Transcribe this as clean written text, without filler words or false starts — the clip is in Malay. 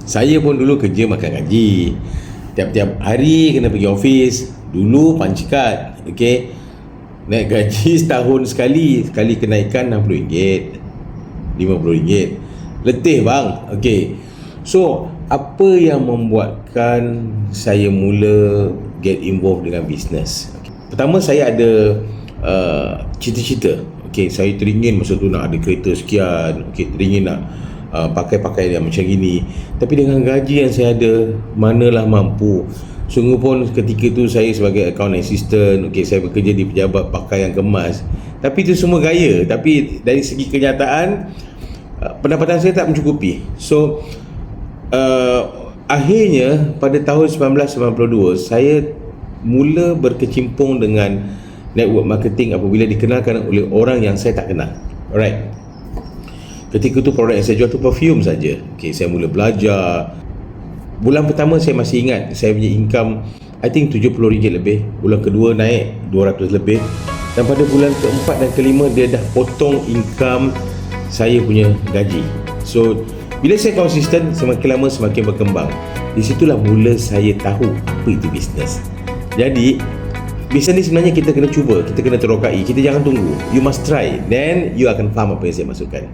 Saya pun dulu kerja makan gaji. Tiap-tiap hari kena pergi office. Dulu punch card, okey. Naik gaji setahun sekali. Sekali kenaikan RM60, RM50. Letih bang. Okey. So, apa yang membuatkan saya mula get involved dengan bisnes? Okay. Pertama, saya ada cita-cita. Okey, saya teringin masa tu nak ada kereta sekian. Okey, teringin nak pakai yang macam gini. Tapi dengan gaji yang saya ada, manalah mampu. Sungguh pun ketika tu saya sebagai account assistant, okey, saya bekerja di pejabat pakaian kemas. Tapi itu semua gaya. Tapi dari segi kenyataan, pendapatan saya tak mencukupi. So akhirnya pada tahun 1992 saya mula berkecimpung dengan network marketing apabila dikenalkan oleh orang yang saya tak kenal. Alright. Ketika tu produk yang saya jual tu perfume saja. Okey, saya mula belajar. Bulan pertama saya masih ingat saya punya income I think RM70 lebih. Bulan kedua naik RM200 lebih. Dan pada bulan keempat dan kelima dia dah potong income saya punya gaji. So bila saya konsisten, semakin lama semakin berkembang. Di situlah mula saya tahu apa itu bisnes. Jadi bisnes ni sebenarnya kita kena cuba, kita kena terokai, kita jangan tunggu. You must try, then you akan faham apa yang saya maksudkan.